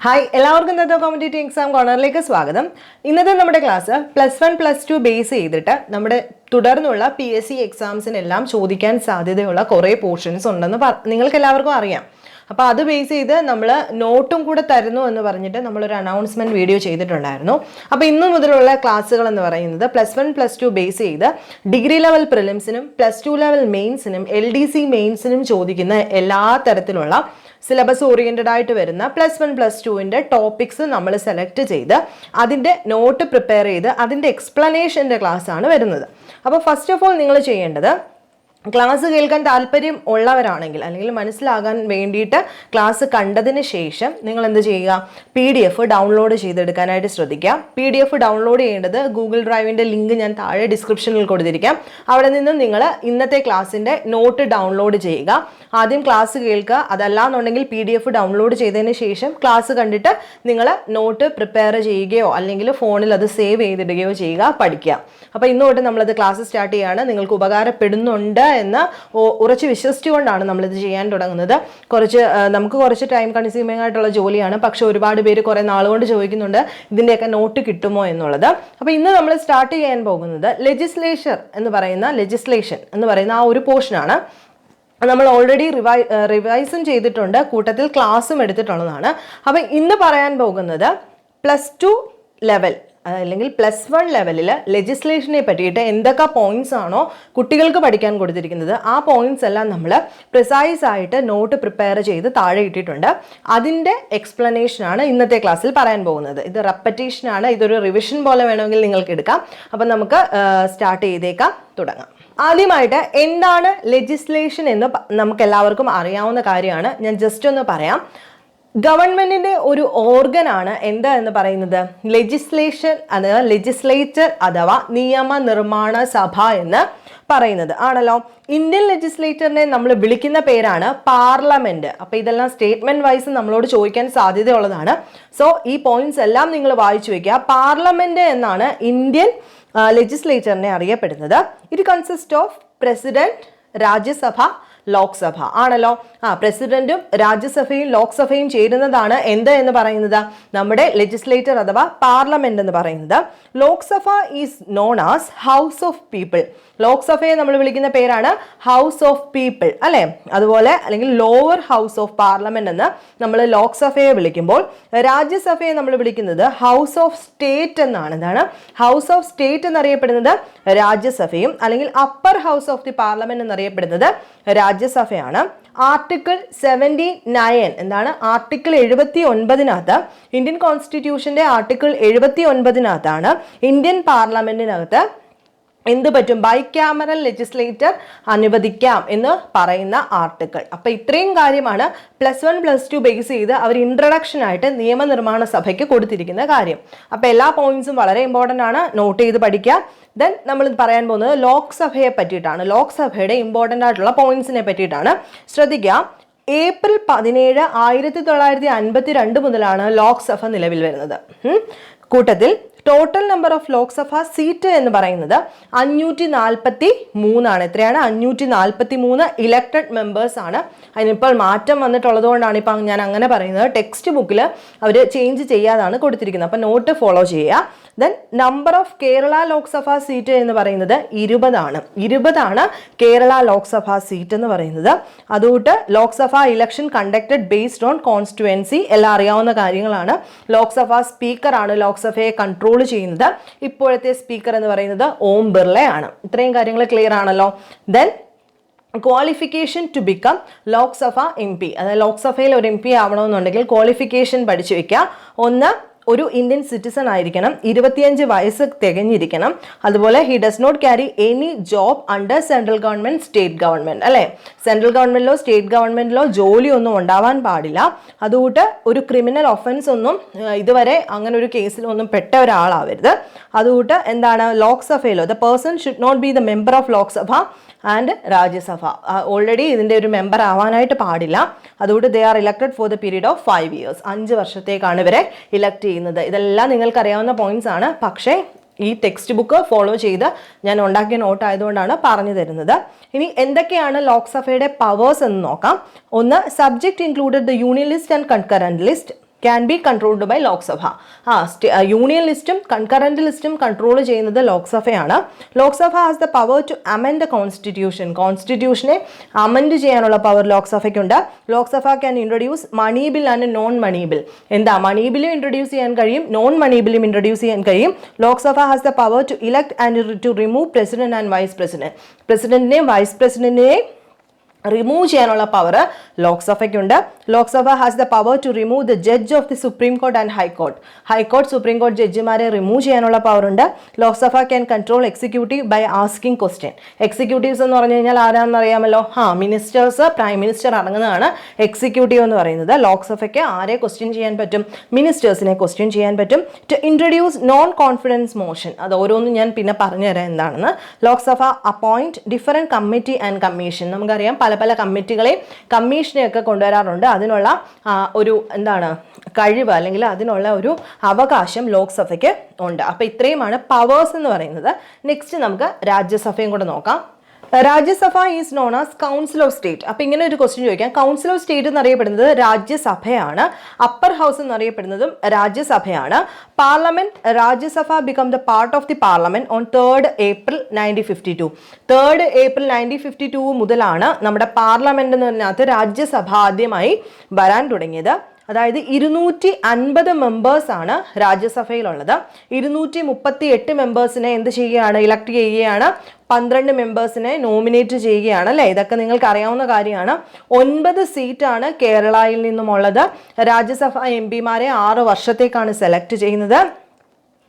Hi എല്ലാവർക്കും ഇന്നത്തെ competitive exam കോർണറിലേക്ക് സ്വാഗതം. ഇന്നത്തെ നമ്മുടെ ക്ലാസ് +1 +2 ബേസ് ചെയ്തിട്ട് നമ്മുടെ തുടർന്നുള്ള PSC എക്സാംസിനെല്ലാം ചോദിക്കാൻ സാധ്യതയുള്ള കുറേ പോർഷൻസ് ഉണ്ടെന്ന് നിങ്ങൾക്ക് എല്ലാവർക്കും അറിയാം. അപ്പോൾ അത് ബേസ് ചെയ്ത് നമ്മൾ നോട്ടും കൂടെ തരുന്നു എന്ന് പറഞ്ഞിട്ട് നമ്മളൊരു അനൗൺസ്മെൻറ്റ് വീഡിയോ ചെയ്തിട്ടുണ്ടായിരുന്നു. അപ്പോൾ ഇന്നു മുതലുള്ള ക്ലാസ്സുകൾ എന്ന് പറയുന്നത് +1 +2 ബേസ് ചെയ്ത് ഡിഗ്രി ലെവൽ പ്രിലിംസിനും +2 ലെവൽ മെയിൻസിനും LDC മെയിൻസിനും ചോദിക്കുന്ന എല്ലാ തരത്തിലുള്ള സിലബസ് ഓറിയൻറ്റഡ് ആയിട്ട് വരുന്ന +1 +2ൻ്റെ ടോപ്പിക്സ് നമ്മൾ സെലക്ട് ചെയ്ത് അതിൻ്റെ നോട്ട് പ്രിപ്പയർ ചെയ്ത് അതിൻ്റെ എക്സ്പ്ലനേഷൻ്റെ ക്ലാസ് ആണ് വരുന്നത്. അപ്പോൾ ഫസ്റ്റ് ഓഫ് ഓൾ നിങ്ങൾ ചെയ്യേണ്ടത് ക്ലാസ് കേൾക്കാൻ താല്പര്യം ഉള്ളവരാണെങ്കിൽ അല്ലെങ്കിൽ മനസ്സിലാകാൻ വേണ്ടിയിട്ട് ക്ലാസ് കണ്ടതിന് ശേഷം നിങ്ങൾ എന്ത് ചെയ്യുക, PDF ഡൗൺലോഡ് ചെയ്തെടുക്കാനായിട്ട് ശ്രദ്ധിക്കുക. PDF ഡൗൺലോഡ് ചെയ്യേണ്ടത് ഗൂഗിൾ ഡ്രൈവിൻ്റെ ലിങ്ക് ഞാൻ താഴെ ഡിസ്ക്രിപ്ഷനിൽ കൊടുത്തിരിക്കാം. അവിടെ നിന്നും നിങ്ങൾ ഇന്നത്തെ ക്ലാസ്സിൻ്റെ നോട്ട് ഡൗൺലോഡ് ചെയ്യുക. ആദ്യം ക്ലാസ് കേൾക്കുക, അതല്ലാന്നുണ്ടെങ്കിൽ PDF ഡൗൺലോഡ് ചെയ്തതിന് ശേഷം ക്ലാസ് കണ്ടിട്ട് നിങ്ങൾ നോട്ട് പ്രിപ്പയർ ചെയ്യുകയോ അല്ലെങ്കിൽ ഫോണിൽ അത് സേവ് ചെയ്തിടുകയോ ചെയ്യുക, പഠിക്കുക. അപ്പോൾ ഇന്ന് തൊട്ട് നമ്മളത് ക്ലാസ് സ്റ്റാർട്ട് ചെയ്യുകയാണ്. നിങ്ങൾക്ക് ഉപകാരപ്പെടുന്നുണ്ട് എന്ന് ഉറച്ച് വിശ്വസിച്ചുകൊണ്ടാണ് നമ്മളിത് ചെയ്യാൻ തുടങ്ങുന്നത്. നമുക്ക് കുറച്ച് ടൈം കൺസ്യൂമിംഗ് ആയിട്ടുള്ള ജോലിയാണ്, പക്ഷെ ഒരുപാട് പേര് കുറേ നാളുകൊണ്ട് ചോദിക്കുന്നുണ്ട് ഇതിൻ്റെയൊക്കെ നോട്ട് കിട്ടുമോ എന്നുള്ളത്. അപ്പോൾ ഇന്ന് നമ്മൾ സ്റ്റാർട്ട് ചെയ്യാൻ പോകുന്നത് ലെജിസ്ലേഷൻ എന്ന് പറയുന്ന ആ ഒരു പോർഷനാണ്. നമ്മൾ ഓൾറെഡി റിവൈസും ചെയ്തിട്ടുണ്ട്, കൂട്ടത്തിൽ ക്ലാസ്സും എടുത്തിട്ടുള്ളതാണ്. അപ്പം ഇന്ന് പറയാൻ പോകുന്നത് +2 ലെവൽ അല്ലെങ്കിൽ +1 ലെവലിൽ ലെജിസ്ലേഷനെ പറ്റിയിട്ട് എന്തൊക്കെ പോയിന്റ്സ് ആണോ കുട്ടികൾക്ക് പഠിക്കാൻ കൊടുത്തിരിക്കുന്നത് ആ പോയിന്റ്സ് എല്ലാം നമ്മൾ പ്രിസൈസ് ആയിട്ട് നോട്ട് പ്രിപ്പയർ ചെയ്ത് താഴെ ഇട്ടിട്ടുണ്ട്. അതിൻ്റെ എക്സ്പ്ലനേഷനാണ് ഇന്നത്തെ ക്ലാസ്സിൽ പറയാൻ പോകുന്നത്. ഇത് റെപ്പറ്റീഷനാണ്, ഇതൊരു റിവിഷൻ പോലെ വേണമെങ്കിൽ നിങ്ങൾക്ക് എടുക്കാം. അപ്പം നമുക്ക് സ്റ്റാർട്ട് ചെയ്തേക്കാം, തുടങ്ങാം. ആദ്യമായിട്ട് എന്താണ് ലെജിസ്ലേഷൻ എന്ന് നമുക്ക് എല്ലാവർക്കും അറിയാവുന്ന കാര്യമാണ്. ഞാൻ ജസ്റ്റ് ഒന്ന് പറയാം. ഗവൺമെന്റിന്റെ ഒരു ഓർഗനാണ് എന്താ എന്ന് പറയുന്നത് ലെജിസ്ലേഷൻ അഥവാ ലെജിസ്ലേച്ചർ അഥവാ നിയമനിർമ്മാണ സഭ എന്ന് പറയുന്നത് ആണല്ലോ. ഇന്ത്യൻ ലെജിസ്ലേച്ചറിനെ നമ്മൾ വിളിക്കുന്ന പേരാണ് പാർലമെന്റ്. അപ്പൊ ഇതെല്ലാം സ്റ്റേറ്റ്മെന്റ് വൈസ് നമ്മളോട് ചോദിക്കാൻ സാധ്യതയുള്ളതാണ്. സോ ഈ പോയിന്റ്സ് എല്ലാം നിങ്ങൾ വായിച്ചു വെക്കുക. പാർലമെന്റ് എന്നാണ് ഇന്ത്യൻ ലെജിസ്ലേച്ചറിനെ അറിയപ്പെടുന്നത്. It consist of president, Rajya Sabha, Lok Sabha ആണല്ലോ. പ്രസിഡന്റും രാജ്യസഭയും ലോക്സഭയും ചേരുന്നതാണ് എന്ത് എന്ന് പറയുന്നത് നമ്മുടെ ലെജിസ്ലേച്ചർ അഥവാ പാർലമെന്റ് എന്ന് പറയുന്നത്. Lok Sabha is known as house of people. ലോക്സഭയെ നമ്മൾ വിളിക്കുന്ന പേരാണ് ഹൗസ് ഓഫ് പീപ്പിൾ അല്ലെ. അതുപോലെ അല്ലെങ്കിൽ ലോവർ ഹൗസ് ഓഫ് പാർലമെന്റ് എന്ന് നമ്മൾ ലോക്സഭയെ വിളിക്കുമ്പോൾ രാജ്യസഭയെ നമ്മൾ വിളിക്കുന്നത് ഹൗസ് ഓഫ് സ്റ്റേറ്റ് എന്നാണ്. എന്താണ് ഹൗസ് ഓഫ് സ്റ്റേറ്റ് എന്നറിയപ്പെടുന്നത് രാജ്യസഭയും അല്ലെങ്കിൽ upper house of the parliament എന്നറിയപ്പെടുന്നത് രാജ്യസഭയാണ്. ആർട്ടിക്കിൾ 79 എന്താണ് ആർട്ടിക്കിൾ 79 ഇന്ത്യൻ കോൺസ്റ്റിറ്റ്യൂഷന്റെ ആർട്ടിക്കിൾ 79 ഇന്ത്യൻ പാർലമെന്റിനകത്ത് എന്ത് പറ്റും, ബൈക്യാമറൽ ലെജിസ്ലേറ്റർ അനുവദിക്കാം എന്ന് പറയുന്ന ആർട്ടിക്കിൾ. അപ്പൊ ഇത്രയും കാര്യമാണ് +1 +2 ബേസ് ചെയ്ത് അവർ ഇൻട്രഡക്ഷൻ ആയിട്ട് നിയമനിർമ്മാണ സഭയ്ക്ക് കൊടുത്തിരിക്കുന്ന കാര്യം. അപ്പൊ എല്ലാ പോയിന്റ്സും വളരെ ഇമ്പോർട്ടൻ്റ് ആണ്, നോട്ട് ചെയ്ത് പഠിക്കുക. ദെൻ നമ്മൾ പറയാൻ പോകുന്നത് ലോക്സഭയെ പറ്റിയിട്ടാണ്. ലോക്സഭയുടെ ഇമ്പോർട്ടൻ്റ് ആയിട്ടുള്ള പോയിന്റ്സിനെ പറ്റിയിട്ടാണ്. ശ്രദ്ധിക്കുക. ഏപ്രിൽ 17, 1952 മുതലാണ് ലോക്സഭ നിലവിൽ വരുന്നത്. കൂട്ടത്തിൽ total number of Lok Sabha seat എന്ന് പറയുന്നത് 543 എത്രയാണ് 543 ഇലക്ടഡ് മെമ്പേഴ്സ് ആണ്. അതിനിപ്പോൾ മാറ്റം വന്നിട്ടുള്ളത് കൊണ്ടാണ് ഇപ്പം ഞാൻ അങ്ങനെ പറയുന്നത്. ടെക്സ്റ്റ് ബുക്കിൽ അവർ ചേഞ്ച് ചെയ്യാതാണ് കൊടുത്തിരിക്കുന്നത്. അപ്പം നോട്ട് ഫോളോ ചെയ്യുക. Then number of Kerala Lok Sabha seat എന്ന് പറയുന്നത് 20 കേരള ലോക്സഭ സീറ്റ് എന്ന് പറയുന്നത്. അതുകൊണ്ട് Lok Sabha election conducted based on constituency എല്ലാം അറിയാവുന്ന കാര്യങ്ങളാണ്. ലോക്സഭ സ്പീക്കറാണ് ലോക്സഭയെ കൺട്രോൾ ചെയ്യുന്നത്. ഇപ്പോഴത്തെ സ്പീക്കർ എന്ന് പറയുന്നത് ഓം ബിർളയാണ്. ഇത്രയും കാര്യങ്ങൾ ക്ലിയർ ആണല്ലോ. Then qualification two become Lok Sabha MP, അതായത് ലോക്സഭയിൽ ഒരു MP ആവണമെന്നുണ്ടെങ്കിൽ ക്വാളിഫിക്കേഷൻ പഠിച്ചു വെക്കുക. ഒന്ന്, ഒരു ഇന്ത്യൻ സിറ്റിസൺ ആയിരിക്കണം, 25 വയസ്സ് തികഞ്ഞിരിക്കണം. അതുപോലെ he does not carry any job under central government, state government അല്ലെ. സെൻട്രൽ ഗവൺമെന്റിലോ സ്റ്റേറ്റ് ഗവൺമെന്റിലോ ജോലിയൊന്നും ഉണ്ടാവാൻ പാടില്ല. അതുകൊണ്ട് ഒരു ക്രിമിനൽ ഒഫൻസ് ഒന്നും ഇതുവരെ അങ്ങനെ ഒരു കേസിലൊന്നും പെട്ട ഒരാളാവരുത്. അതുകൊണ്ട് എന്താണ് ലോക്സഭയിലോ the person should not be the member of Lok Sabha and Rajya Sabha. Already ഇതിൻ്റെ ഒരു മെമ്പർ ആവാനായിട്ട് പാടില്ല. അതുകൊണ്ട് they are elected for the period of 5 years. 5 വർഷത്തേക്കാണ് ഇവരെ ഇലക്ട് ചെയ്യുന്നത്. ഇതെല്ലാം നിങ്ങൾക്ക് അറിയാവുന്ന പോയിന്റ്സ് ആണ്. പക്ഷേ ഈ ടെക്സ്റ്റ് ബുക്ക് ഫോളോ ചെയ്ത് ഞാൻ ഉണ്ടാക്കിയ നോട്ട് ആയതുകൊണ്ടാണ് പറഞ്ഞു തരുന്നത്. ഇനി എന്തൊക്കെയാണ് ലോക്സഭയുടെ പവേഴ്സ് എന്ന് നോക്കാം. ഒന്ന്, subject included the union list and concurrent list. can be controlled by Lok Sabha. Union ലിസ്റ്റും കൺകറന്റ് ലിസ്റ്റും കൺട്രോൾ ചെയ്യുന്നത് ലോക്സഭയാണ്. Lok Sabha has the power to amend the constitution. കോൺസ്റ്റിറ്റ്യൂഷനെ അമെൻഡ് ചെയ്യാനുള്ള പവർ ലോക്സഭയ്ക്കുണ്ട്. Lok Sabha can introduce money bill and non money bill. എന്താ, money ബില്ലും introduce ചെയ്യാൻ കഴിയും, നോൺ മണി ബില്ലും ഇൻട്രൊഡ്യൂസ് ചെയ്യാൻ കഴിയും. Lok Sabha has the power to elect and to remove president and vice president. പ്രസിഡന്റിനെയും വൈസ് പ്രസിഡന്റിനെയും റിമൂവ് ചെയ്യാനുള്ള പവർ ലോക്സഭയ്ക്കുണ്ട്. Lok Sabha has the power to remove the judge of the supreme court and high court. High court supreme court ജഡ്ജിമാരെ remove ചെയ്യാനുള്ള power ഉണ്ട്. Lok Sabha can control executive by asking question. Executives എന്ന് പറഞ്ഞു കഴിഞ്ഞാൽ ആരാണെന്ന് അറിയാമല്ലോ, മിനിസ്റ്റേഴ്സ്, പ്രൈം മിനിസ്റ്റർ അടങ്ങുന്നതാണ് എക്സിക്യൂട്ടീവ് എന്ന് പറയുന്നത്. ലോക്സഭയ്ക്ക് ആരെ ക്വസ്റ്റ്യൻ ചെയ്യാൻ പറ്റും? മിനിസ്റ്റേഴ്സിനെ ക്വസ്റ്റ്യൻ ചെയ്യാൻ പറ്റും. To introduce non confidence motion, അത് ഓരോന്നും ഞാൻ പിന്നെ പറഞ്ഞുതരാം എന്താണെന്ന്. Lok Sabha appoint different committee and commission. നമുക്കറിയാം പല പല കമ്മിറ്റികളെയും കമ്മീഷനെയൊക്കെ കൊണ്ടുവരാറുണ്ട്. അതിനുള്ള ഒരു എന്താണ് കഴിവ് അല്ലെങ്കിൽ അതിനുള്ള ഒരു അവകാശം ലോക്സഭയ്ക്ക് ഉണ്ട്. അപ്പോൾ ഇത്രയുമാണ് പവേഴ്സ് എന്ന് പറയുന്നത്. നെക്സ്റ്റ് നമുക്ക് രാജ്യസഭയും കൂടെ നോക്കാം. Rajya Sabha is known as council of state. അപ്പോൾ ഇങ്ങനെ ഒരു ക്വസ്റ്റ്യൻ ചോദിക്കാം. കൗൺസിൽ ഓഫ് സ്റ്റേറ്റ് എന്നറിയപ്പെടുന്നത് രാജ്യസഭയാണ്. അപ്പർ ഹൗസ് എന്നറിയപ്പെടുന്നതും രാജ്യസഭയാണ്. Parliament, Rajya Sabha become the part of the parliament on 3rd April 1952. 3rd April 1952 മുതലാണ് നമ്മുടെ പാർലമെന്റിനകത്ത് രാജ്യസഭ ആദ്യമായി വരാൻ തുടങ്ങിയത്. അതായത് 250 മെമ്പേഴ്സാണ് രാജ്യസഭയിലുള്ളത്. 238 മെമ്പേഴ്സിനെ എന്ത് ചെയ്യുകയാണ്? ഇലക്ട് ചെയ്യുകയാണ്. 12 മെമ്പേഴ്സിനെ നോമിനേറ്റ് ചെയ്യുകയാണ് അല്ലേ? ഇതൊക്കെ നിങ്ങൾക്ക് അറിയാവുന്ന കാര്യമാണ്. 9 സീറ്റാണ് കേരളയിൽ നിന്നുമുള്ളത്. രാജ്യസഭ MP-മാരെ 6 വർഷത്തേക്കാണ് സെലക്ട് ചെയ്യുന്നത്.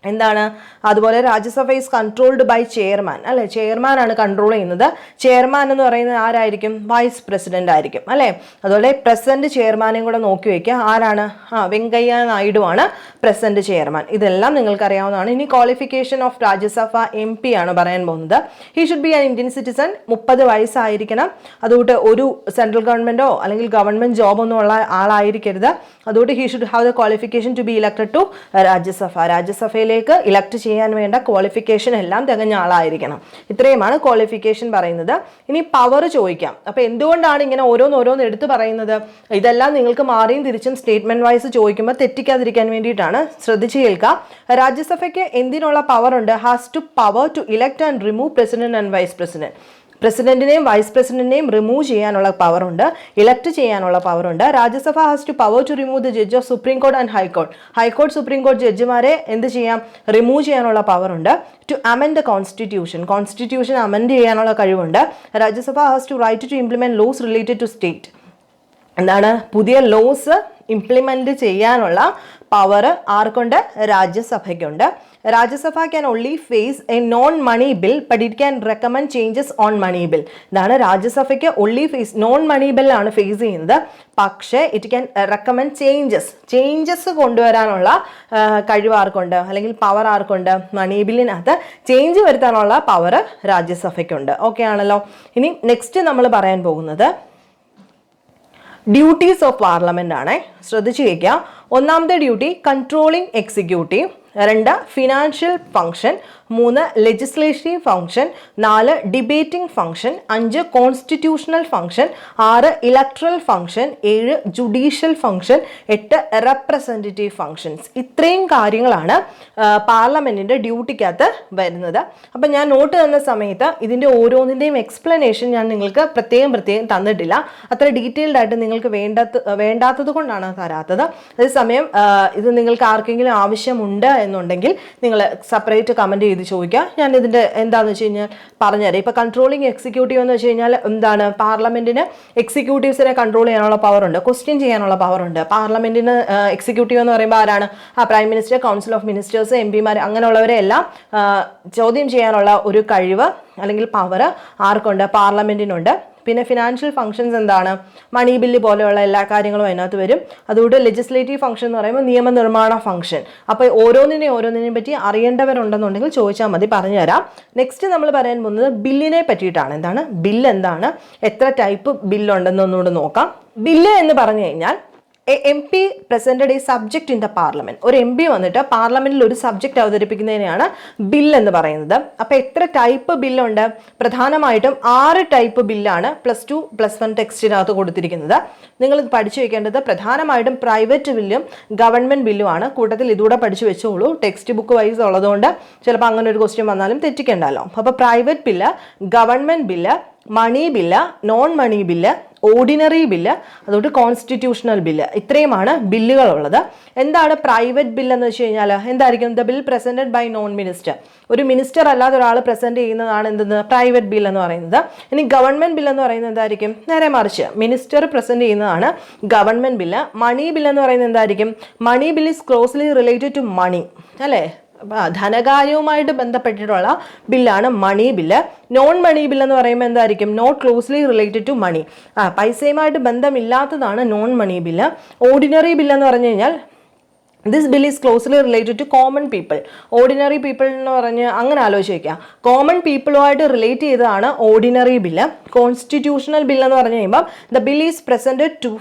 എന്താണ്, അതുപോലെ Rajya Sabha is controlled by chairman അല്ലെ? ചെയർമാൻ ആണ് കൺട്രോൾ ചെയ്യുന്നത്. ചെയർമാൻ എന്ന് പറയുന്നത് ആരായിരിക്കും? വൈസ് പ്രസിഡന്റ് ആയിരിക്കും അല്ലെ? അതുപോലെ പ്രസന്റ് ചെയർമാനെയും കൂടെ നോക്കി വയ്ക്കുക. ആരാണ്? വെങ്കയ്യ നായിഡു ആണ് പ്രസന്റ് ചെയർമാൻ. ഇതെല്ലാം നിങ്ങൾക്ക് അറിയാവുന്നതാണ്. ഇനി ക്വാളിഫിക്കേഷൻ ഓഫ് രാജ്യസഭ MP ആണ് പറയാൻ പോകുന്നത്. He should be an Indian citizen. 30 വയസ്സായിരിക്കണം. അതുകൊണ്ട് ഒരു സെൻട്രൽ ഗവൺമെന്റോ അല്ലെങ്കിൽ ഗവൺമെന്റ് ജോബ് ഒന്നും ഉള്ള ആളായിരിക്കരുത്. അതുകൊണ്ട് he should have the qualification to be elected to Rajya Sabha. രാജ്യസഭയിൽ ഇലക്ട് ചെയ്യാൻ വേണ്ട ക്വാളിഫിക്കേഷൻ എല്ലാം തികഞ്ഞ ആളായിരിക്കണം. ഇത്രയുമാണ് ക്വാളിഫിക്കേഷൻ പറയുന്നത്. ഇനി പവർ ചോദിക്കാം. അപ്പൊ എന്തുകൊണ്ടാണ് ഇങ്ങനെ ഓരോന്ന് എടുത്ത് പറയുന്നത്? ഇതെല്ലാം നിങ്ങൾക്ക് മാറിയും തിരിച്ചും സ്റ്റേറ്റ്മെന്റ് വൈസ് ചോദിക്കുമ്പോൾ തെറ്റിക്കാതിരിക്കാൻ വേണ്ടിയിട്ടാണ്. ശ്രദ്ധിച്ചു കേൾക്കുക. രാജ്യസഭയ്ക്ക് എന്തിനുള്ള പവർ ഉണ്ട്? Has to power to elect and remove president and vice president. പ്രസിഡന്റിനെയും വൈസ് പ്രസിഡന്റിനെയും റിമൂവ് ചെയ്യാനുള്ള പവർ ഉണ്ട്, ഇലക്ട് ചെയ്യാനുള്ള പവർ ഉണ്ട്. Rajya Sabha has to power to remove the judge of supreme court and high court. High court supreme court ജഡ്ജിമാരെ എന്ത് ചെയ്യാം? Remove ചെയ്യാനുള്ള പവർ ഉണ്ട്. To amend the constitution. Constitution amend ചെയ്യാനുള്ള കഴിവുണ്ട്. Rajya Sabha has to right to implement laws related to state. എന്താണ്? പുതിയ loss implement ചെയ്യാനുള്ള പവർ ആർക്കുണ്ട്? രാജ്യസഭയ്ക്കുണ്ട്. Rajya Sabha can only face a non money bill but it can recommend changes on money bill. ഇതാണ് രാജ്യസഭയ്ക്ക് only face. Non money ബില്ലാണ് face ചെയ്യുന്നത്. പക്ഷേ ഇറ്റ് ക്യാൻ റെക്കമെൻഡ് ചേഞ്ചസ് കൊണ്ടുവരാനുള്ള കഴിവ് ആർക്കുണ്ട്? അല്ലെങ്കിൽ പവർ ആർക്കുണ്ട്? മണി ബില്ലിനകത്ത് ചേഞ്ച് വരുത്താനുള്ള പവർ രാജ്യസഭയ്ക്കുണ്ട്. ഓക്കെ ആണല്ലോ. ഇനി നെക്സ്റ്റ് നമ്മൾ പറയാൻ പോകുന്നത് ഡ്യൂട്ടീസ് ഓഫ് പാർലമെന്റ് ആണ്. ശ്രദ്ധിച്ചു വയ്ക്കുക. ഒന്നാമത്തെ duty controlling executive. 2 financial function. 3 legislative function. 4 debating function. 5 constitutional function. 6 electoral function. 7 judicial function. 8 representative functions. ഇത്രയും കാര്യങ്ങളാണ് പാർലമെന്റിന്റെ ഡ്യൂട്ടിക്കകത്ത് വരുന്നത്. അപ്പം ഞാൻ നോട്ട് തന്ന സമയത്ത് ഇതിൻ്റെ ഓരോന്നിൻ്റെയും എക്സ്പ്ലനേഷൻ ഞാൻ നിങ്ങൾക്ക് പ്രത്യേകം തന്നിട്ടില്ല. അത്ര ഡീറ്റെയിൽഡ് ആയിട്ട് നിങ്ങൾക്ക് വേണ്ടാത്തത് കൊണ്ടാണ് തരാത്തത്. അതേസമയം ഇത് നിങ്ങൾക്ക് ആർക്കെങ്കിലും ആവശ്യമുണ്ട് എന്നുണ്ടെങ്കിൽ നിങ്ങൾ സെപ്പറേറ്റ് കമൻറ്റ് ചെയ്ത് ചോദിക്കുക. ഞാൻ ഇതിൻ്റെ എന്താണെന്ന് വെച്ച് കഴിഞ്ഞാൽ പറഞ്ഞുതരാം. ഇപ്പോൾ കൺട്രോളിങ് എക്സിക്യൂട്ടീവ് എന്ന് വെച്ച് കഴിഞ്ഞാൽ എന്താണ്? പാർലമെന്റിന് എക്സിക്യൂട്ടീവ്സിനെ കൺട്രോൾ ചെയ്യാനുള്ള പവർ ഉണ്ട്, ക്വസ്റ്റ്യൻ ചെയ്യാനുള്ള പവർ ഉണ്ട്. പാർലമെന്റിന് എക്സിക്യൂട്ടീവ് എന്ന് പറയുമ്പോൾ ആരാണ്? Prime minister, council of ministers, MP-മാർ, അങ്ങനെയുള്ളവരെ എല്ലാം ചോദ്യം ചെയ്യാനുള്ള ഒരു കഴിവ് അല്ലെങ്കിൽ പവർ ആർക്കുണ്ട്? പാർലമെന്റിനുണ്ട്. പിന്നെ ഫിനാൻഷ്യൽ ഫംഗ്ഷൻസ് എന്താണ്? മണി ബില്ല് പോലെയുള്ള എല്ലാ കാര്യങ്ങളും അതിനകത്ത് വരും. അതുകൊണ്ട് ലെജിസ്ലേറ്റീവ് ഫംഗ്ഷൻ എന്ന് പറയുമ്പോൾ നിയമനിർമ്മാണ ഫംഗ്ഷൻ. അപ്പോൾ ഓരോന്നിനെയും പറ്റി അറിയേണ്ടവരുണ്ടെന്നുണ്ടെങ്കിൽ ചോദിച്ചാൽ മതി, പറഞ്ഞുതരാം. നെക്സ്റ്റ് നമ്മൾ പറയാൻ പോകുന്നത് ബില്ലിനെ പറ്റിയിട്ടാണ്. എന്താണ് ബില്ല്? എന്താണ്? എത്ര ടൈപ്പ് ബില്ലുണ്ടെന്നൊന്നുകൂടെ നോക്കാം. ബില്ല് എന്ന് പറഞ്ഞു കഴിഞ്ഞാൽ MP presented a subject in the parliament. ഒരു MP വന്നിട്ട് പാർലമെന്റിൽ ഒരു സബ്ജക്റ്റ് അവതരിപ്പിക്കുന്നതിനെയാണ് ബിൽ എന്ന് പറയുന്നത്. അപ്പോൾ എത്ര ടൈപ്പ് ബില്ലുണ്ട്? പ്രധാനമായിട്ടും 6 ടൈപ്പ് ബില്ലാണ് +2 +1 ടെക്സ്റ്റിനകത്ത് കൊടുത്തിരിക്കുന്നത്. നിങ്ങൾ ഇത് പഠിച്ചു വെക്കേണ്ടത് പ്രധാനമായിട്ടും പ്രൈവറ്റ് ബില്ലും ഗവൺമെന്റ് ബില്ലുമാണ്. കൂട്ടത്തിൽ ഇതുകൂടെ പഠിച്ചു വെച്ചോളൂ. ടെക്സ്റ്റ് ബുക്ക് വൈസ് ഉള്ളതുകൊണ്ട് ചിലപ്പോൾ അങ്ങനെ ഒരു ക്വസ്റ്റ്യൻ വന്നാലും തെറ്റിക്കണ്ടല്ലോ. അപ്പോൾ private bill, government bill, money bill, non money bill, ordinary bill, അതുകൊണ്ട് കോൺസ്റ്റിറ്റ്യൂഷണൽ ബില്ല്, ഇത്രയുമാണ് ബില്ലുകളുള്ളത്. എന്താണ് പ്രൈവറ്റ് ബില്ല് എന്ന് വെച്ച് കഴിഞ്ഞാൽ എന്തായിരിക്കും? The bill presented by non minister. ഒരു മിനിസ്റ്റർ അല്ലാതെ ഒരാൾ പ്രസന്റ് ചെയ്യുന്നതാണ് എന്തെന്ന്? പ്രൈവറ്റ് ബിൽ എന്ന് പറയുന്നത്. ഇനി ഗവൺമെന്റ് ബിൽ എന്ന് പറയുന്നത് എന്തായിരിക്കും? നേരെ മറിച്ച് മിനിസ്റ്റർ പ്രസന്റ് ചെയ്യുന്നതാണ് ഗവൺമെന്റ് ബില്ല്. മണി ബിൽ എന്ന് പറയുന്നത് എന്തായിരിക്കും? Money bill is closely related to money, അല്ലേ? ധനകാര്യവുമായിട്ട് ബന്ധപ്പെട്ടിട്ടുള്ള ബില്ലാണ് money bill. Non money bill എന്ന് പറയുമ്പോൾ എന്തായിരിക്കും? Not closely related to money, പൈസയുമായിട്ട് ബന്ധമില്ലാത്തതാണ് non money bill. Ordinary bill എന്ന് പറഞ്ഞു കഴിഞ്ഞാൽ this bill is closely related to common people. Ordinary people എന്ന് പറഞ്ഞ് അങ്ങനെ ആലോചിച്ച് വയ്ക്കുക. കോമൺ പീപ്പിളുമായിട്ട് റിലേറ്റ് ചെയ്തതാണ് ഓർഡിനറി ബില്ല്. കോൺസ്റ്റിറ്റ്യൂഷണൽ ബിൽ എന്ന് പറഞ്ഞു കഴിയുമ്പോൾ the bill is presented to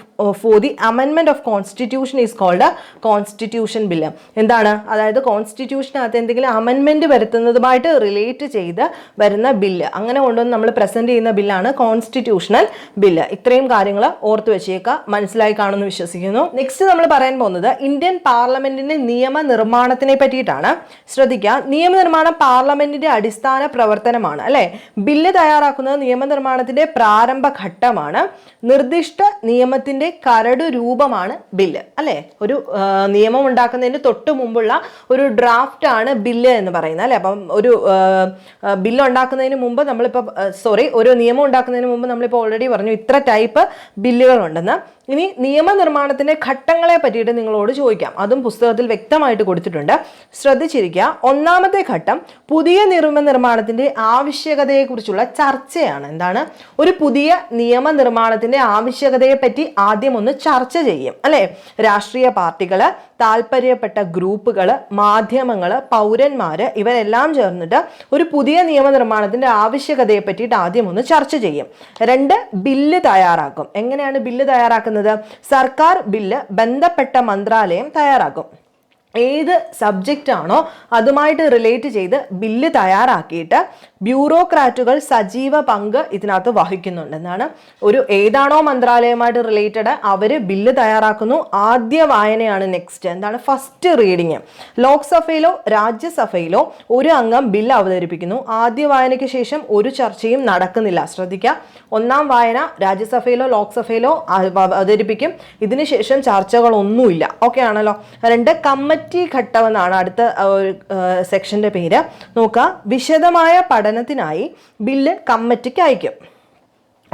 for the അമെൻമെന്റ് of constitution is called constitution bill. എന്താണ്? അതായത് കോൺസ്റ്റിറ്റ്യൂഷനകത്ത് എന്തെങ്കിലും അമെൻമെന്റ് വരുത്തുന്നതുമായിട്ട് റിലേറ്റ് ചെയ്ത് വരുന്ന ബില്ല്, അങ്ങനെ കൊണ്ടുവന്ന് നമ്മൾ പ്രസന്റ് ചെയ്യുന്ന ബില്ലാണ് കോൺസ്റ്റിറ്റ്യൂഷണൽ ബില്ല്. ഇത്രയും കാര്യങ്ങൾ ഓർത്ത് വെച്ചേക്കുക. മനസ്സിലായി കാണുമെന്ന് വിശ്വസിക്കുന്നു. നെക്സ്റ്റ് നമ്മൾ പറയാൻ പോകുന്നത് ഇന്ത്യൻ പാർലമെന്റിന്റെ നിയമനിർമ്മാണത്തിനെ പറ്റിയിട്ടാണ്. ശ്രദ്ധിക്കുക, നിയമനിർമ്മാണം പാർലമെന്റിന്റെ അടിസ്ഥാന പ്രവർത്തനമാണ്, അല്ലെ? ബില്ല് തയ്യാറാക്കുന്നത് നിയമനിർമ്മാണത്തിന്റെ പ്രാരംഭ ഘട്ടമാണ്. നിർദ്ദിഷ്ട നിയമത്തിന്റെ കരട് രൂപമാണ് ബില്ല്, അല്ലെ? ഒരു നിയമം ഉണ്ടാക്കുന്നതിന് തൊട്ട് മുമ്പുള്ള ഒരു ഡ്രാഫ്റ്റ് ആണ് ബില്ല് എന്ന് പറയുന്നത്, അല്ലെ? അപ്പം ഒരു ബില്ല് ഉണ്ടാക്കുന്നതിന് മുമ്പ് ഒരു നിയമം ഉണ്ടാക്കുന്നതിന് മുമ്പ് നമ്മളിപ്പോൾ ഓൾറെഡി പറഞ്ഞു ഇത്ര ടൈപ്പ് ബില്ലുകളുണ്ടെന്ന്. ഇനി നിയമനിർമ്മാണത്തിന്റെ ഘട്ടങ്ങളെ പറ്റിയിട്ട് നിങ്ങളോട് ചോദിക്കാം. അതും പുസ്തകത്തിൽ വ്യക്തമായിട്ട് കൊടുത്തിട്ടുണ്ട്. ശ്രദ്ധിച്ചിരിക്കുക. ഒന്നാമത്തെ ഘട്ടം പുതിയ നിയമനിർമ്മാണത്തിന്റെ ആവശ്യകതയെക്കുറിച്ചുള്ള ചർച്ചയാണ്. എന്താണ്? ഒരു പുതിയ നിയമനിർമ്മാണത്തിന്റെ ആവശ്യകതയെ പറ്റി ആദ്യം ഒന്ന് ചർച്ച ചെയ്യും, അല്ലെ? രാഷ്ട്രീയ പാർട്ടികള്, താല്പര്യപ്പെട്ട ഗ്രൂപ്പുകൾ, മാധ്യമങ്ങൾ, പൗരന്മാര് ഇവരെല്ലാം ചേർന്നിട്ട് ഒരു പുതിയ നിയമനിർമ്മാണത്തിന്റെ ആവശ്യകതയെ പറ്റിയിട്ട് ആദ്യം ഒന്ന് ചർച്ച ചെയ്യും. 2, ബില്ല് തയ്യാറാക്കും. എങ്ങനെയാണ് ബില്ല് തയ്യാറാക്കുന്നത്? സർക്കാർ ബില്ല് ബന്ധപ്പെട്ട മന്ത്രാലയം തയ്യാറാക്കും. ഏത് സബ്ജക്റ്റ് ആണോ അതുമായിട്ട് റിലേറ്റ് ചെയ്ത് ബില്ല് തയ്യാറാക്കിയിട്ട് ബ്യൂറോക്രാറ്റുകൾ സജീവ പങ്ക് ഇതിനകത്ത് വഹിക്കുന്നുണ്ടെന്നാണ്. ഏതാണോ മന്ത്രാലയമായിട്ട് റിലേറ്റഡ് അവർ ബില്ല് തയ്യാറാക്കുന്നു. ആദ്യ വായനയാണ് നെക്സ്റ്റ്. എന്താണ്? First reading. ലോക്സഭയിലോ രാജ്യസഭയിലോ ഒരു അംഗം ബില്ല് അവതരിപ്പിക്കുന്നു. ആദ്യ വായനയ്ക്ക് ശേഷം ഒരു ചർച്ചയും നടക്കുന്നില്ല. ശ്രദ്ധിക്കുക, ഒന്നാം വായന രാജ്യസഭയിലോ ലോക്സഭയിലോ അവതരിപ്പിക്കും. ഇതിനുശേഷം ചർച്ചകളൊന്നുമില്ല. ഓക്കെ ആണല്ലോ? 2, കമ്മിറ്റി ഘട്ടം എന്നാണ് അടുത്ത സെക്ഷന്റെ പേര്. നോക്കുക, വിശദമായ പഠനത്തിനായി ബില്ല് കമ്മിറ്റിക്ക് അയക്കും.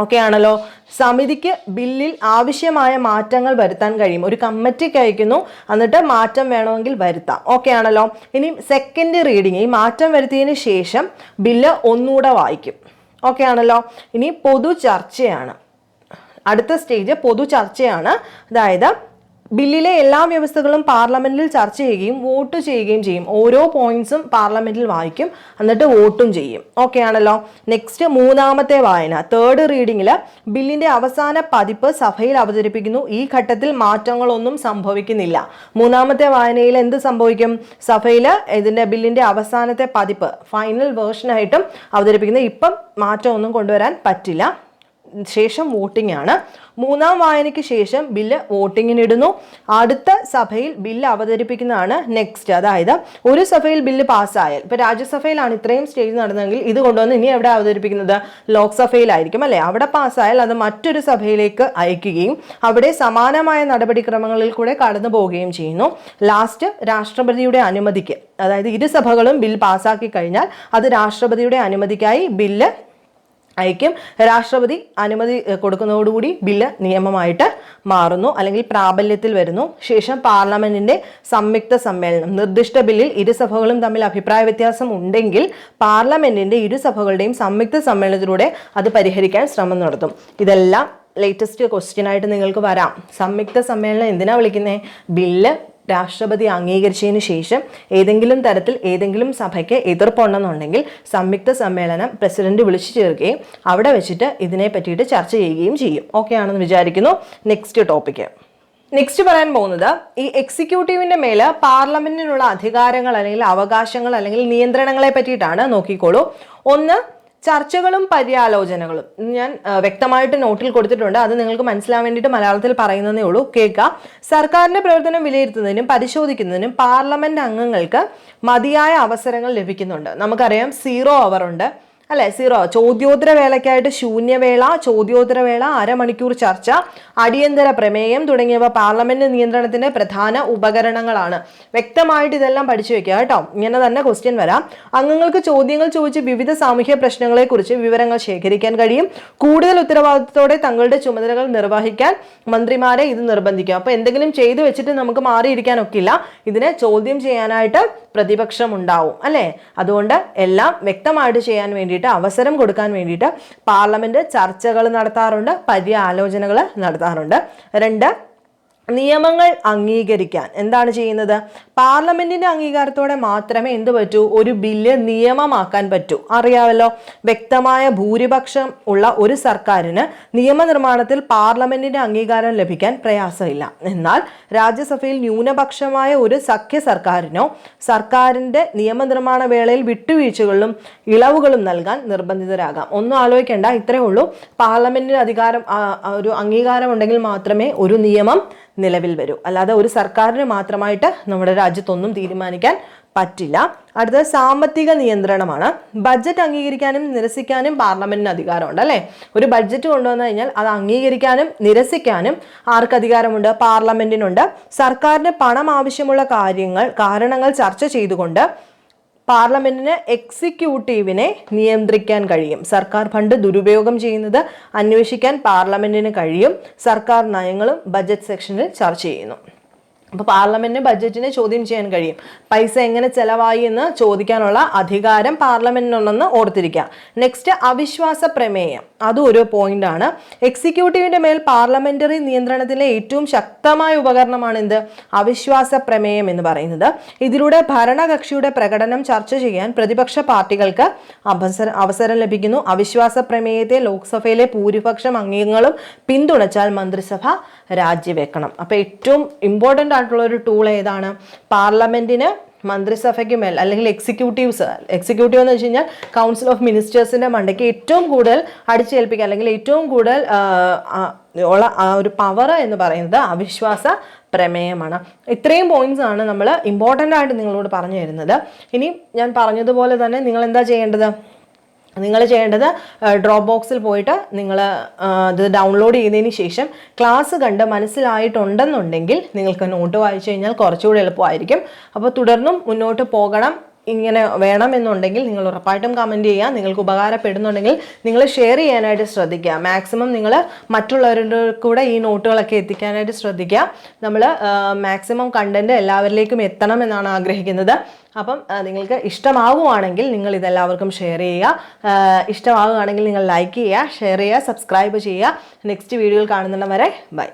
ഓക്കെ ആണല്ലോ? സമിതിക്ക് ബില്ലിൽ ആവശ്യമായ മാറ്റങ്ങൾ വരുത്താൻ കഴിയും. ഒരു കമ്മിറ്റിക്ക് അയക്കുന്നു, എന്നിട്ട് മാറ്റം വേണമെങ്കിൽ വരുത്താം. ഓക്കെ ആണല്ലോ? ഇനി സെക്കൻഡ് റീഡിങ്, ഈ മാറ്റം വരുത്തിയതിന് ശേഷം ബില്ല് ഒന്നുകൂടെ വായിക്കും. ഓക്കെ ആണല്ലോ? ഇനി പൊതു ചർച്ചയാണ്. അടുത്ത സ്റ്റേജ് പൊതു ചർച്ചയാണ്. അതായത് ബില്ലിലെ എല്ലാ വ്യവസ്ഥകളും പാർലമെന്റിൽ ചർച്ച ചെയ്യുകയും വോട്ട് ചെയ്യുകയും ചെയ്യും. ഓരോ പോയിന്റ്സും പാർലമെന്റിൽ വായിക്കും, എന്നിട്ട് വോട്ടും ചെയ്യും. ഓക്കെ ആണല്ലോ? നെക്സ്റ്റ് മൂന്നാമത്തെ വായന, തേർഡ് റീഡിങ്ങിൽ ബില്ലിന്റെ അവസാന പതിപ്പ് സഭയിൽ അവതരിപ്പിക്കുന്നു. ഈ ഘട്ടത്തിൽ മാറ്റങ്ങളൊന്നും സംഭവിക്കുന്നില്ല. മൂന്നാമത്തെ വായനയിൽ എന്ത് സംഭവിക്കും? സഭയിൽ ബില്ലിന്റെ അവസാനത്തെ പതിപ്പ് ഫൈനൽ വേർഷനായിട്ടും അവതരിപ്പിക്കുന്നത്. ഇപ്പം മാറ്റമൊന്നും കൊണ്ടുവരാൻ പറ്റില്ല. ശേഷം വോട്ടിംഗ് ആണ്. മൂന്നാം വായനയ്ക്ക് ശേഷം ബില്ല് വോട്ടിങ്ങിനിടുന്നു. അടുത്ത സഭയിൽ ബില്ല് അവതരിപ്പിക്കുന്നതാണ് നെക്സ്റ്റ്. അതായത് ഒരു സഭയിൽ ബില്ല് പാസ്സായാൽ, ഇപ്പൊ രാജ്യസഭയിലാണ് ഇത്രയും സ്റ്റേജ് നടന്നതെങ്കിൽ ഇത് കൊണ്ടുവന്ന് ഇനി എവിടെ അവതരിപ്പിക്കുന്നത്? ലോക്സഭയിലായിരിക്കും, അല്ലെ? അവിടെ പാസ്സായാൽ അത് മറ്റൊരു സഭയിലേക്ക് അയക്കുകയും അവിടെ സമാനമായ നടപടിക്രമങ്ങളിൽ കൂടെ കടന്നു പോവുകയും ചെയ്യുന്നു. ലാസ്റ്റ് രാഷ്ട്രപതിയുടെ അനുമതിക്ക്, അതായത് ഇരു സഭകളും ബിൽ പാസ്സാക്കി കഴിഞ്ഞാൽ അത് രാഷ്ട്രപതിയുടെ അനുമതിക്കായി ബില്ല് അയക്കും. രാഷ്ട്രപതി അനുമതി കൊടുക്കുന്നതോടുകൂടി ബില്ല് നിയമമായിട്ട് മാറുന്നു, അല്ലെങ്കിൽ പ്രാബല്യത്തിൽ വരുന്നു. ശേഷം പാർലമെന്റിന്റെ സംയുക്ത സമ്മേളനം. നിർദ്ദിഷ്ട ബില്ലിൽ ഇരുസഭകളും തമ്മിൽ അഭിപ്രായ വ്യത്യാസം ഉണ്ടെങ്കിൽ പാർലമെന്റിന്റെ ഇരുസഭകളുടെയും സംയുക്ത സമ്മേളനത്തിലൂടെ അത് പരിഹരിക്കാൻ ശ്രമം നടത്തും. ഇതെല്ലാം ലേറ്റസ്റ്റ് ക്വസ്റ്റ്യൻ ആയിട്ട് നിങ്ങൾക്ക് വരാം. സംയുക്ത സമ്മേളനം എന്തിനാ വിളിക്കുന്നത്? ബില്ല് രാഷ്ട്രപതി അംഗീകരിച്ചതിന് ശേഷം ഏതെങ്കിലും തരത്തിൽ ഏതെങ്കിലും സഭയ്ക്ക് എതിർപ്പുണ്ടെന്നുണ്ടെങ്കിൽ സംയുക്ത സമ്മേളനം പ്രസിഡന്റ് വിളിച്ചു ചേർക്കുകയും അവിടെ വെച്ചിട്ട് ഇതിനെ പറ്റിയിട്ട് ചർച്ച ചെയ്യുകയും ചെയ്യും. ഓക്കെ ആണെന്ന് വിചാരിക്കുന്നു. Next topic. നെക്സ്റ്റ് പറയാൻ പോകുന്നത് ഈ എക്സിക്യൂട്ടീവിന്റെ മേല് പാർലമെന്റിനുള്ള അധികാരങ്ങൾ അല്ലെങ്കിൽ അവകാശങ്ങൾ അല്ലെങ്കിൽ നിയന്ത്രണങ്ങളെ പറ്റിയിട്ടാണ്. നോക്കിക്കോളൂ. ഒന്ന്, ചർച്ചകളും പര്യാലോചനകളും. ഞാൻ വ്യക്തമായിട്ട് നോട്ടിൽ കൊടുത്തിട്ടുണ്ട്, അത് നിങ്ങൾക്ക് മനസ്സിലാൻ വേണ്ടിയിട്ട് മലയാളത്തിൽ പറയുന്നതേ ഉള്ളൂ, കേൾക്കുക. സർക്കാരിന്റെ പ്രവർത്തനം വിലയിരുത്തുന്നതിനും പരിശോധിക്കുന്നതിനും പാർലമെന്റ് അംഗങ്ങൾക്ക് മതിയായ അവസരങ്ങൾ ലഭിക്കുന്നുണ്ട്. നമുക്കറിയാം 0 അവർ ഉണ്ട് അല്ലെ, 0. ചോദ്യോത്തര വേളയ്ക്കായിട്ട് ശൂന്യവേള, ചോദ്യോത്തരവേള, അരമണിക്കൂർ ചർച്ച, അടിയന്തര പ്രമേയം തുടങ്ങിയവ പാർലമെന്റ് നിയന്ത്രണത്തിന്റെ പ്രധാന ഉപകരണങ്ങളാണ്. വ്യക്തമായിട്ട് ഇതെല്ലാം പഠിച്ചു വെക്കുക കേട്ടോ. ഇങ്ങനെ തന്നെ ക്വസ്റ്റ്യൻ വരാം. അംഗങ്ങൾക്ക് ചോദ്യങ്ങൾ ചോദിച്ച് വിവിധ സാമൂഹ്യ പ്രശ്നങ്ങളെ കുറിച്ച് വിവരങ്ങൾ ശേഖരിക്കാൻ കഴിയും. കൂടുതൽ ഉത്തരവാദിത്തത്തോടെ തങ്ങളുടെ ചുമതലകൾ നിർവഹിക്കാൻ മന്ത്രിമാരെ ഇത് നിർബന്ധിക്കും. അപ്പൊ എന്തെങ്കിലും ചെയ്തു വെച്ചിട്ട് നമുക്ക് മാറിയിരിക്കാൻ ഒക്കില്ല. ഇതിനെ ചോദ്യം ചെയ്യാനായിട്ട് പ്രതിപക്ഷം ഉണ്ടാവും അല്ലെ. അതുകൊണ്ട് എല്ലാം വ്യക്തമായിട്ട് ചെയ്യാൻ വേണ്ടിയിട്ട്, അവസരം കൊടുക്കാൻ വേണ്ടിയിട്ട് പാർലമെന്റ് ചർച്ചകൾ നടത്താറുണ്ട്, പര്യാലോചനകൾ നടത്താറുണ്ട്. 2, നിയമങ്ങൾ അംഗീകരിക്കാൻ എന്താണ് ചെയ്യുന്നത്? പാർലമെന്റിന്റെ അംഗീകാരത്തോടെ മാത്രമേ എന്ത് പറ്റൂ? ഒരു ബില്ല് നിയമമാക്കാൻ പറ്റൂ. അറിയാമല്ലോ, വ്യക്തമായ ഭൂരിപക്ഷം ഉള്ള ഒരു സർക്കാരിന് നിയമനിർമ്മാണത്തിൽ പാർലമെന്റിന്റെ അംഗീകാരം ലഭിക്കാൻ പ്രയാസമില്ല. എന്നാൽ രാജ്യസഭയിൽ ന്യൂനപക്ഷമായ ഒരു സഖ്യ സർക്കാരിനോ സർക്കാരിന്റെ നിയമനിർമ്മാണ വേളയിൽ വിട്ടുവീഴ്ചകളിലും ഇളവുകളും നൽകാൻ നിർബന്ധിതരാകാം. ഒന്നും ആലോചിക്കേണ്ട, ഇത്രയേ ഉള്ളൂ. പാർലമെന്റിന് ഒരു അംഗീകാരം ഉണ്ടെങ്കിൽ മാത്രമേ ഒരു നിയമം നിലവിൽ വരൂ. അല്ലാതെ ഒരു സർക്കാരിന് മാത്രമായിട്ട് നമ്മുടെ രാജ്യത്തൊന്നും തീരുമാനിക്കാൻ പറ്റില്ല. അടുത്തത് സാമ്പത്തിക നിയന്ത്രണമാണ്. ബഡ്ജറ്റ് അംഗീകരിക്കാനും നിരസിക്കാനും പാർലമെന്റിന് അധികാരമുണ്ട് അല്ലെ. ഒരു ബഡ്ജറ്റ് കൊണ്ടുവന്നു കഴിഞ്ഞാൽ അത് അംഗീകരിക്കാനും നിരസിക്കാനും ആർക്ക് അധികാരമുണ്ട്? പാർലമെന്റിനുണ്ട്. സർക്കാരിന് പണം ആവശ്യമുള്ള കാരണങ്ങൾ ചർച്ച ചെയ്തുകൊണ്ട് പാർലമെന്റിന് എക്സിക്യൂട്ടീവിനെ നിയന്ത്രിക്കാൻ കഴിയും. സർക്കാർ ഫണ്ട് ദുരുപയോഗം ചെയ്യുന്നത് അന്വേഷിക്കാൻ പാർലമെന്റിന് കഴിയും. സർക്കാർ നയങ്ങളും ബജറ്റ് സെക്ഷനിൽ ചർച്ച ചെയ്യുന്നു. അപ്പോൾ പാർലമെന്റിന് ബഡ്ജറ്റിനെ ചോദ്യം ചെയ്യാൻ കഴിയും. പൈസ എങ്ങനെ ചെലവായി എന്ന് ചോദിക്കാനുള്ള അധികാരം പാർലമെന്റിനുണ്ടെന്ന് ഓർത്തിരിക്കുക. നെക്സ്റ്റ്, അവിശ്വാസ പ്രമേയം. അതും ഒരു പോയിന്റ് ആണ്. എക്സിക്യൂട്ടീവിന്റെ മേൽ പാർലമെന്ററി നിയന്ത്രണത്തിലെ ഏറ്റവും ശക്തമായ ഉപകരണമാണ് എന്ത്? അവിശ്വാസ പ്രമേയം എന്ന് പറയുന്നത്. ഇതിലൂടെ ഭരണകക്ഷിയുടെ പ്രകടനം ചർച്ച ചെയ്യാൻ പ്രതിപക്ഷ പാർട്ടികൾക്ക് അവസരം ലഭിക്കുന്നു. അവിശ്വാസ പ്രമേയത്തെ ലോക്സഭയിലെ ഭൂരിപക്ഷം അംഗങ്ങളും പിന്തുണച്ചാൽ മന്ത്രിസഭ രാജിവെക്കണം. അപ്പൊ ഏറ്റവും ഇമ്പോർട്ടൻ്റ് ആയിട്ടുള്ള ഒരു ടൂൾ ഏതാണ്? പാർലമെന്റിന് മന്ത്രിസഭയ്ക്ക് മേൽ അല്ലെങ്കിൽ എക്സിക്യൂട്ടീവ് എന്ന് വെച്ച് കഴിഞ്ഞാൽ കൗൺസിൽ ഓഫ് മിനിസ്റ്റേഴ്സിന്റെ മണ്ടയ്ക്ക് ഏറ്റവും കൂടുതൽ അടിച്ചേൽപ്പിക്കുക അല്ലെങ്കിൽ ഏറ്റവും കൂടുതൽ ഉള്ള ആ ഒരു പവർ എന്ന് പറയുന്നത് അവിശ്വാസ പ്രമേയമാണ്. ഇത്രയും പോയിന്റ്സ് ആണ് നമ്മൾ ഇമ്പോർട്ടൻ്റ് ആയിട്ട് നിങ്ങളോട് പറഞ്ഞു തരുന്നത്. ഇനി ഞാൻ പറഞ്ഞതുപോലെ തന്നെ നിങ്ങൾ എന്താ ചെയ്യേണ്ടത്? നിങ്ങൾ ചെയ്യേണ്ടത് ഡ്രോപ്പ് ബോക്സിൽ പോയിട്ട് നിങ്ങൾ അത് ഡൗൺലോഡ് ചെയ്തതിന് ശേഷം ക്ലാസ് കണ്ട് മനസ്സിലായിട്ടുണ്ടെന്നുണ്ടെങ്കിൽ നിങ്ങൾക്ക് നോട്ട് വായിച്ചു കഴിഞ്ഞാൽ കുറച്ചുകൂടി എളുപ്പമായിരിക്കും. അപ്പോൾ തുടർന്നും മുന്നോട്ട് പോകണം, ഇങ്ങനെ വേണമെന്നുണ്ടെങ്കിൽ നിങ്ങൾ ഉറപ്പായിട്ടും കമൻറ്റ് ചെയ്യുക. നിങ്ങൾക്ക് ഉപകാരപ്പെടുന്നുണ്ടെങ്കിൽ നിങ്ങൾ ഷെയർ ചെയ്യാനായിട്ട് ശ്രദ്ധിക്കുക. മാക്സിമം നിങ്ങൾ മറ്റുള്ളവരുടെ കൂടെ ഈ നോട്ടുകളൊക്കെ എത്തിക്കാനായിട്ട് ശ്രദ്ധിക്കുക. നമ്മൾ മാക്സിമം കണ്ടന്റ് എല്ലാവരിലേക്കും എത്തണം എന്നാണ് ആഗ്രഹിക്കുന്നത്. അപ്പം നിങ്ങൾക്ക് ഇഷ്ടമാവുകയാണെങ്കിൽ നിങ്ങൾ ഇതെല്ലാവർക്കും ഷെയർ ചെയ്യുക. ഇഷ്ടമാവുകയാണെങ്കിൽ നിങ്ങൾ ലൈക്ക് ചെയ്യുക, ഷെയർ ചെയ്യുക, സബ്സ്ക്രൈബ് ചെയ്യുക. നെക്സ്റ്റ് വീഡിയോയിൽ കാണുന്നവരെ ബൈ.